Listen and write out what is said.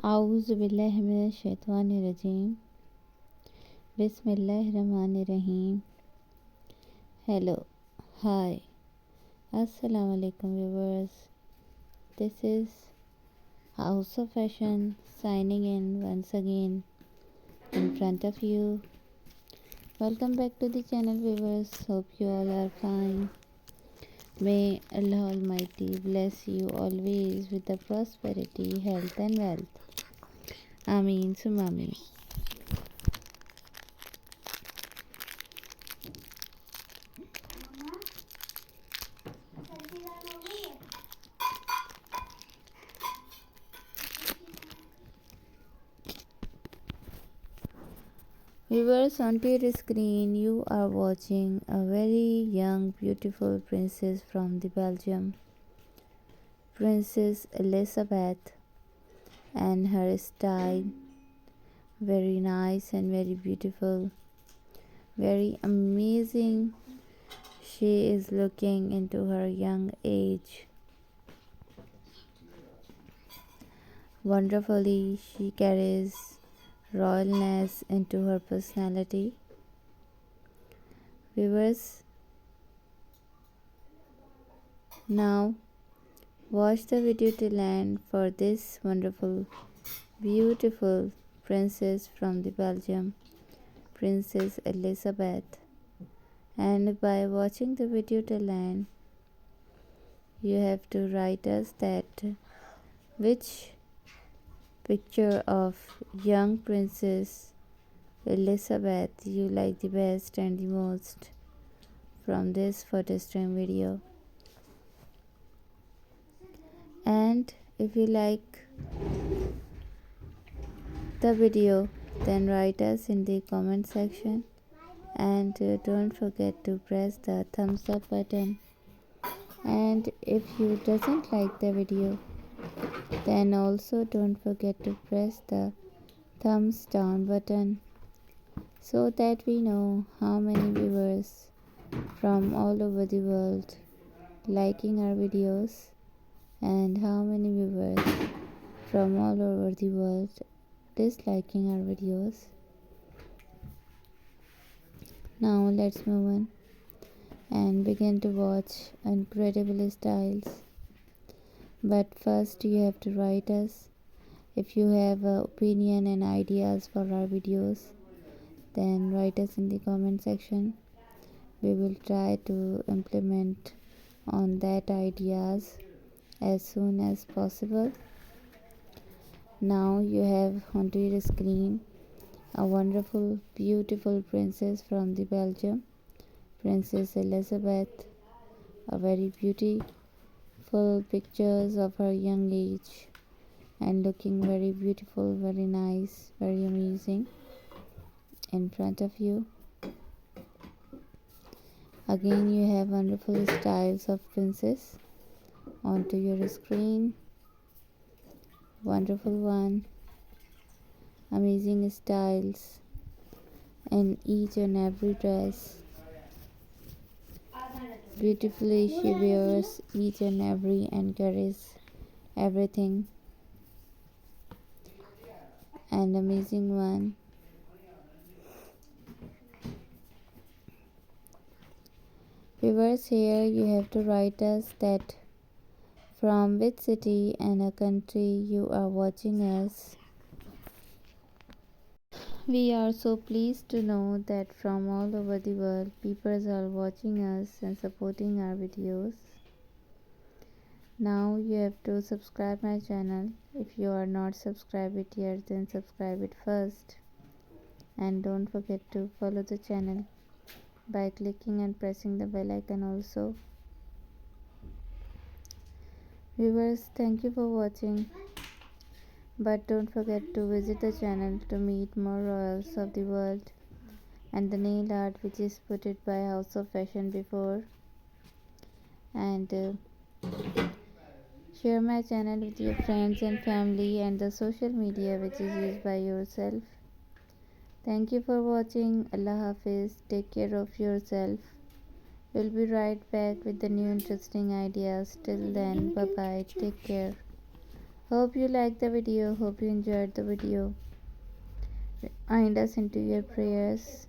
आऊज़ु बिल्लाहि मिनश शैतानिर रजीम बिस्मिल्लाहिर रहमानिर रहीम. Hello, hi, assalamu alaikum viewers. This is House of Fashion signing in once again in front of you. Welcome back to the channel viewers. Hope you all are fine. May Allah Almighty bless you always with the prosperity, health and wealth. Ameen summa ameen. Viewers, onto your screen you are watching a very young beautiful princess from the Belgium, Princess Elizabeth, and her style very nice and very beautiful, very amazing. She is looking into her young age. Wonderfully, she carries royalness into her personality. Viewers, now watch the video till end for this wonderful, beautiful princess from the Belgium, Princess Elizabeth. And by watching the video till end, you have to write us that which picture of young Princess Elizabeth you like the best and the most from this photo stream video. And if you like the video, then write us in the comment section, and don't forget to press the thumbs up button. And if you doesn't like the video, then also don't forget to press the thumbs down button, so that we know how many viewers from all over the world liking our videos and how many viewers from all over the world disliking our videos. Now let's move on and begin to watch incredible styles. But first you have to write us if you have an opinion and ideas for our videos, then write us in the comment section. We will try to implement on that ideas as soon as possible. Now you have onto your screen a wonderful, beautiful princess from the Belgium, Princess Elizabeth. A very beautiful pictures of her young age and looking very beautiful, very nice, very amazing in front of you. Again, you have wonderful styles of princess onto your screen. Wonderful one. Amazing styles in each and every dress. Beautifully she wears each and every and carries everything. An amazing one. Viewers, here you have to write us that from which city and a country you are watching us. We are so pleased to know that from all over the world people are watching us and supporting our videos. Now you have to subscribe my channel. If you are not subscribed it yet, then subscribe it first. And don't forget to follow the channel by clicking and pressing the bell icon also. Viewers, thank you for watching, but don't forget to visit the channel to meet more royals of the world and the nail art which is put it by House of Fashion before. And share my channel with your friends and family and the social media which is used by yourself. Thank you for watching. Allah Hafiz. Take care of yourself. We'll be right back with the new interesting ideas. Till then, bye bye. Take care. Hope you liked the video. Hope you enjoyed the video. Bind us into your prayers.